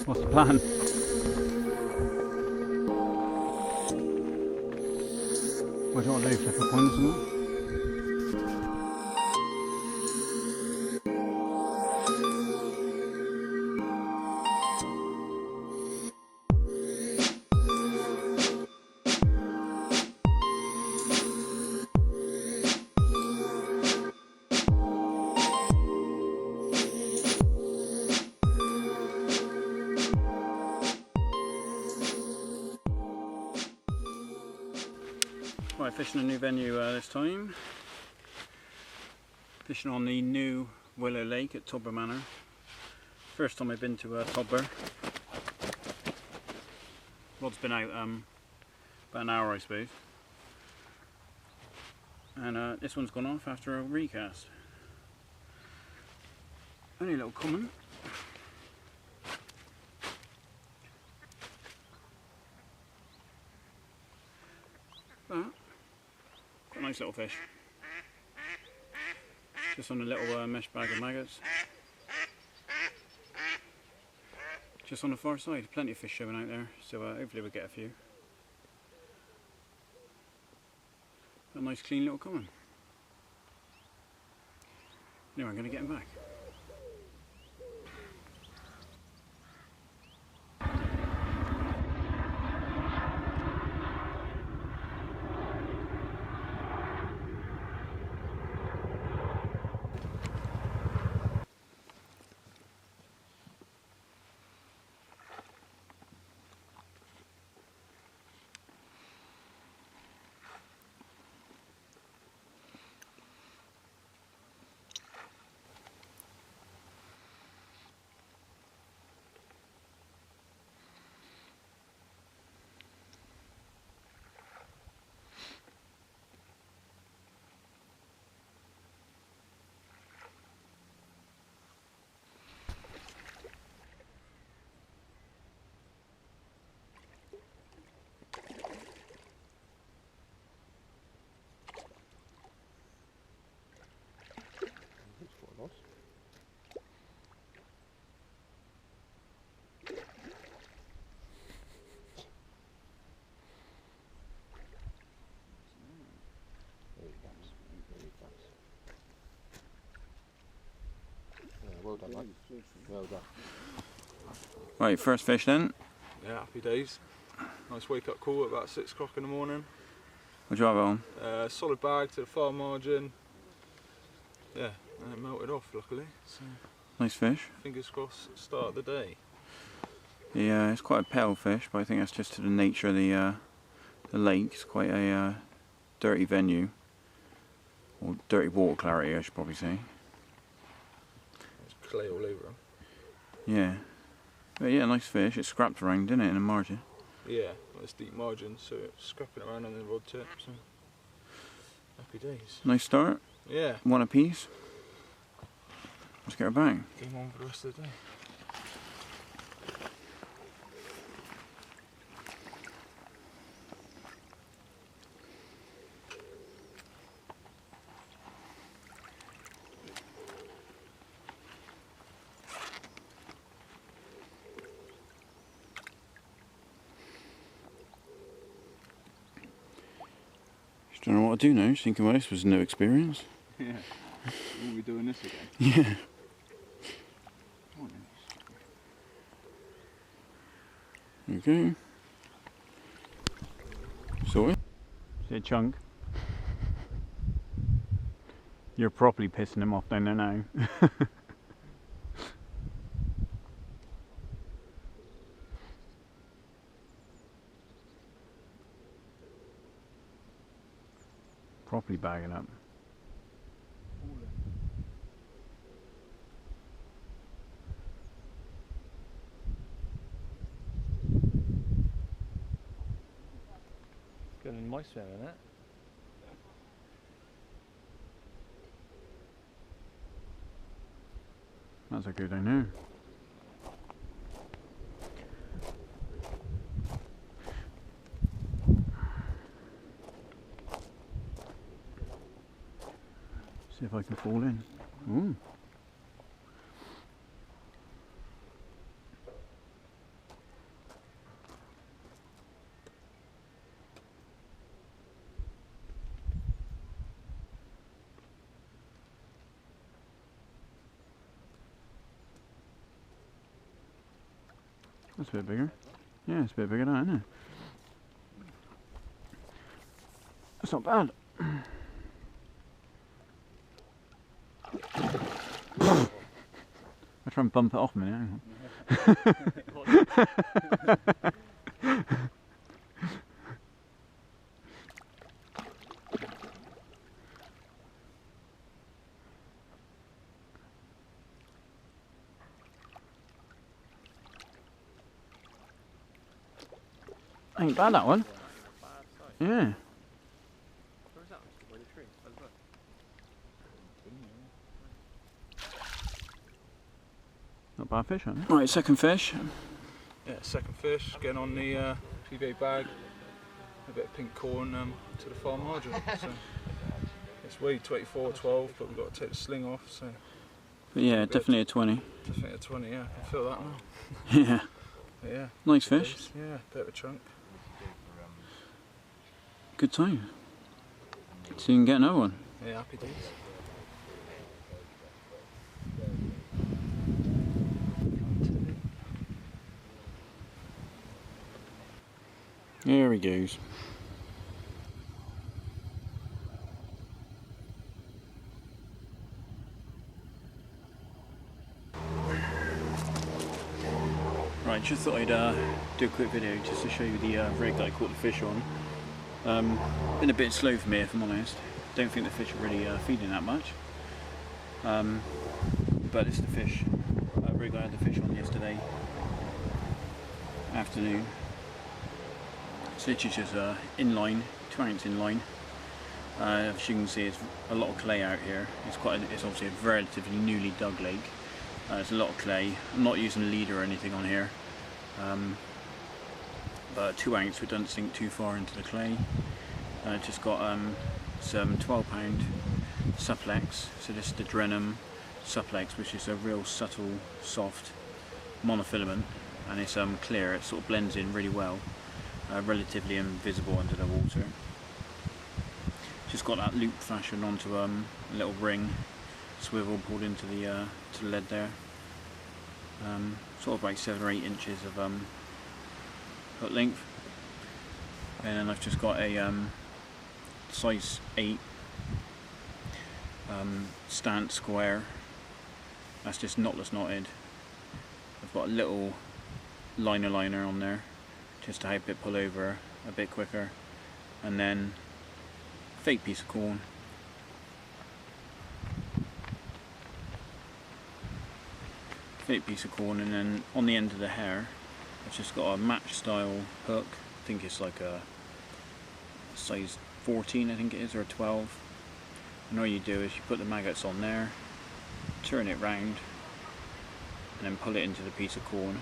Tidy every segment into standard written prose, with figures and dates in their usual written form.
What's the plan? What do you want to do? Flip a coin or something? Right, fishing a new venue this time. Fishing on the new Willow Lake at Todber Manor. First time I've been to Todber. Rod's been out about an hour, I suppose. And this one's gone off after a recast. Only a little common. But got a nice little fish. Just on a little mesh bag of maggots. Just on the far side, plenty of fish showing out there, so hopefully we'll get a few. A nice clean little common. Anyway, I'm going to get him back. Well done, mate. Well done. Right, first fish then. Yeah, happy days. Nice wake up call at about 6 o'clock in the morning. What'd you have it on? Solid bag to the far margin. Yeah, and it melted off luckily. So Nice fish. fingers crossed, start of the day. Yeah, it's quite a pale fish, but I think that's just to the nature of the lake. It's quite a dirty venue. Or dirty water clarity, I should probably say. There's clay all over them. Yeah. But yeah, nice fish. It scrapped around, didn't it, in the margin? Yeah, well, it's deep margin, so it's scrapping around on the rod tip. So happy days. Nice start. Yeah. One apiece. Let's get her back. Game on for the rest of the day. Just don't know what to do now. Just thinking, well, this was no experience. Yeah. We'll be doing this again. Yeah. Okay. Sorted. See a chunk. You're properly pissing him off down there now. Properly bagging up. Getting my smell in that. That's a good idea. See if I can fall in. Ooh. That's a bit bigger. Yeah, it's a bit bigger now, isn't it? That's not bad. I'll try and bump it off a minute, hang on. Ain't bad, that one. Yeah. Where is that? By the tree. Not bad fish, aren't they? Right, second fish. Yeah, second fish, getting on the PBA bag, a bit of pink corn to the far margin. So it's weighed 24-12, but we've got to take the sling off. So. But yeah, definitely a 20. Definitely a 20, yeah. I can feel that now. Yeah. But yeah. Nice fish. Yeah, bit of a chunk. Good time. So you can get another one. Yeah, happy days. There he goes. Right, just thought I'd do a quick video just to show you the rig that I caught the fish on. Been a bit slow for me, if I'm honest. Don't think the fish are really feeding that much. But it's the fish rig I had the fish on yesterday afternoon. It's literally just inline, 2-ounce inline. As you can see, it's a lot of clay out here. It's obviously a relatively newly dug lake. There's a lot of clay. I'm not using a leader or anything on here. But 2-ounce, so it doesn't sink too far into the clay. Just got some 12-pound supplex. So this is the Drenum supplex, which is a real subtle, soft monofilament, and it's clear. It sort of blends in really well, relatively invisible under the water. Just got that loop fashion onto a little ring, swivel pulled into the to the lead there. Sort of like 7 or 8 inches of hook length, and then I've just got a size 8 stance square. That's just knotless knotted. I've got a little liner on there just to help it pull over a bit quicker, and then fake piece of corn. Fake piece of corn, and then on the end of the hair I've just got a match style hook. I think it's like a size 14, I think it is, or a 12. And all you do is you put the maggots on there, turn it round, and then pull it into the piece of corn,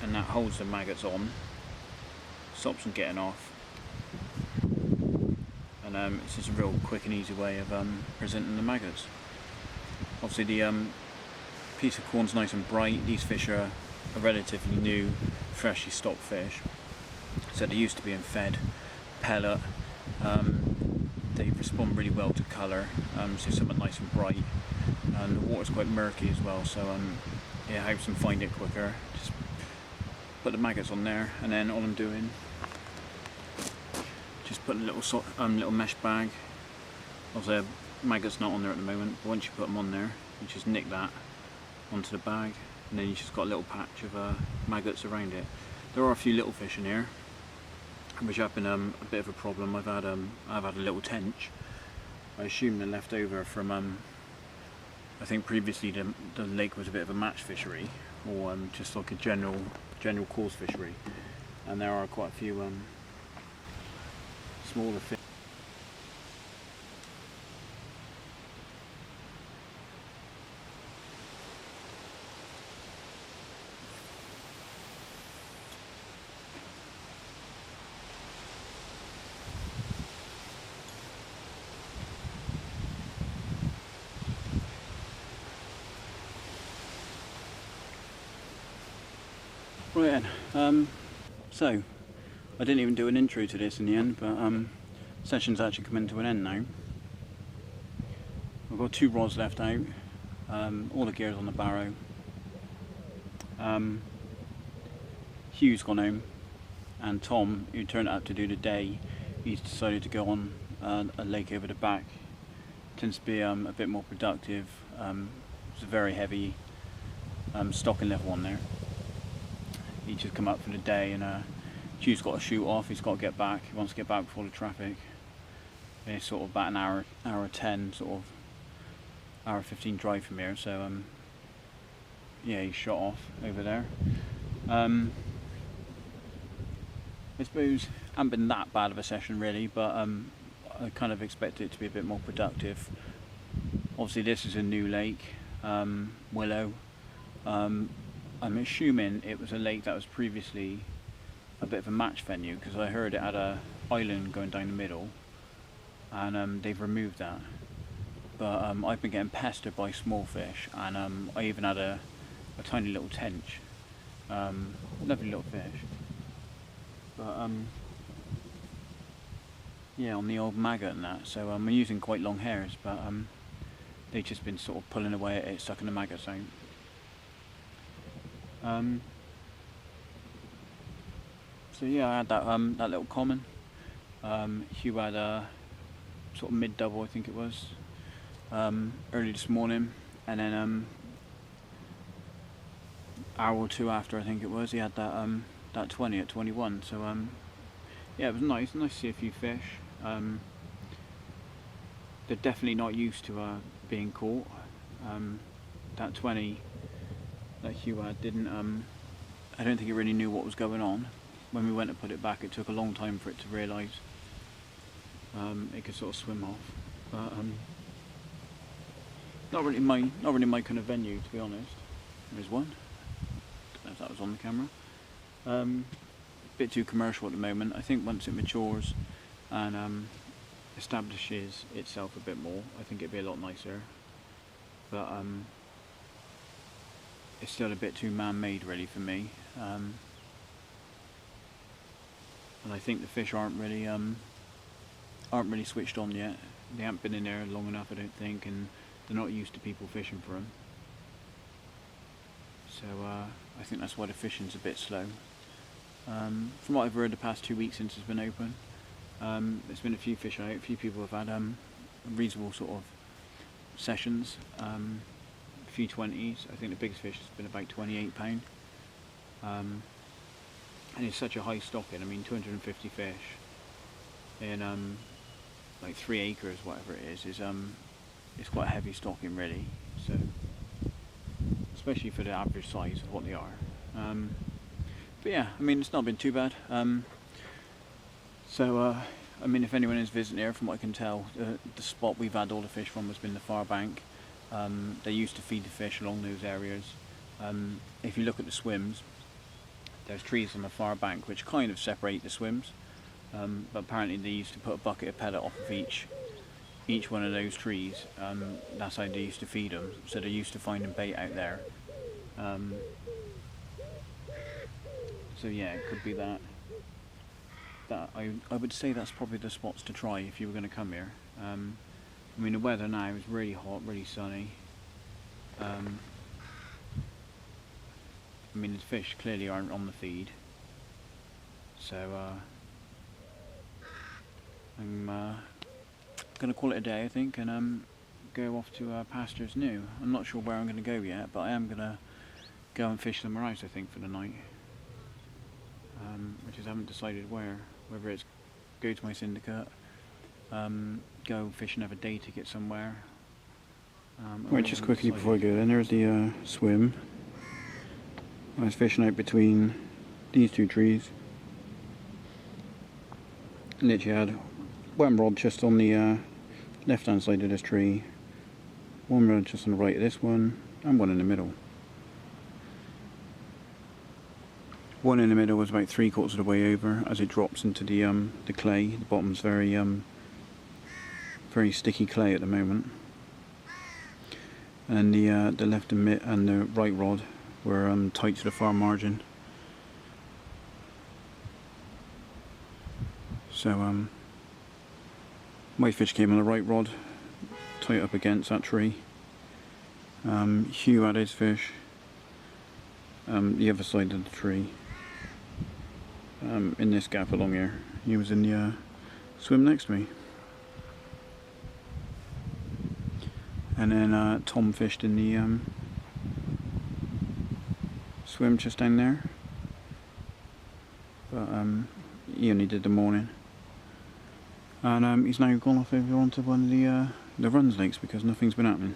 and that holds the maggots on, stops them getting off, and it's just a real quick and easy way of presenting the maggots. Obviously the piece of corn's nice and bright. These fish are a relatively new, freshly stocked fish, so they're used to being fed pellet. They respond really well to colour, so something nice and bright, and the water's quite murky as well, so it helps them find it quicker. Just put the maggots on there, and then all I'm doing, just put a little mesh bag. Obviously maggots not on there at the moment, but once you put them on there, you just nick that onto the bag, and then you just got a little patch of maggots around it. There are a few little fish in here, which have been a bit of a problem. I've had a little tench. I assume they're left over from I think previously the lake was a bit of a match fishery, or just like a general course fishery, and there are quite a few smaller fish. Right then, so I didn't even do an intro to this in the end, but session's actually coming to an end now. I've got 2 rods left out, all the gear's on the barrow. Hugh's gone home, and Tom, who turned out to do the day, he's decided to go on a lake over the back. Tends to be a bit more productive. It's a very heavy stocking level on there. He's just come up for the day, and Hugh's got to shoot off. He's got to get back. He wants to get back before the traffic. It's sort of about an hour 10, sort of hour 15 drive from here. So yeah, he's shot off over there. I suppose hasn't been that bad of a session really, but I kind of expected it to be a bit more productive. Obviously this is a new lake, Willow. I'm assuming it was a lake that was previously a bit of a match venue, because I heard it had a island going down the middle, and they've removed that. But I've been getting pestered by small fish, and I even had a tiny little tench. Lovely little fish. But yeah, on the old maggot and that. So I'm using quite long hairs, but they've just been sort of pulling away at it, sucking the maggots out. So yeah, I had that little common. Hugh had a sort of mid double, I think it was, early this morning, and then hour or two after, I think it was, he had that 20 at 21. So yeah, it was nice to see a few fish. They're definitely not used to being caught. That 20 that Hugh had didn't, I don't think it really knew what was going on. When we went to put it back, it took a long time for it to realise it could sort of swim off. But not really my kind of venue, to be honest. There's one. Don't know if that was on the camera. Bit too commercial at the moment. I think once it matures and establishes itself a bit more, I think it'd be a lot nicer. But it's still a bit too man-made really for me. And I think the fish aren't really switched on yet. They haven't been in there long enough, I don't think, and they're not used to people fishing for them. So I think that's why the fishing's a bit slow. From what I've heard the past 2 weeks since it's been open, there's been a few fish out. A few people have had reasonable sort of sessions. A few 20s. I think the biggest fish has been about £28. And it's such a high stocking. I mean, 250 fish in like 3 acres, whatever it is it's quite a heavy stocking really. So especially for the average size of what they are. But yeah, I mean, it's not been too bad. So I mean, if anyone is visiting here, from what I can tell, the spot we've had all the fish from has been the far bank. They used to feed the fish along those areas. If you look at the swims, there's trees on the far bank which kind of separate the swims, but apparently they used to put a bucket of pellet off of each one of those trees. That's how they used to feed them, so they're used to finding bait out there. So yeah, it could be that I would say that's probably the spots to try if you were going to come here. I mean, the weather now is really hot, really sunny. I mean, the fish clearly aren't on the feed, so I'm going to call it a day, I think, and go off to pastures new. I'm not sure where I'm going to go yet, but I am going to go and fish somewhere else, I think, for the night. I just haven't decided where, whether it's go to my syndicate, go fish another day ticket somewhere. Right, just quickly before I go then, there's the swim. I was fishing out between these two trees. Literally had one rod just on the left hand side of this tree, one rod just on the right of this one, and one in the middle. One in the middle was about 3/4 of the way over as it drops into the clay. The bottom's very sticky clay at the moment. And the left and the right rod were tight to the far margin. So my fish came on the right rod, tight up against that tree. Hugh had his fish the other side of the tree. in this gap along here. He was in the swim next to me. And then Tom fished in the swim just down there. But he only did the morning. And he's now gone off over onto one of the runs lakes because nothing's been happening.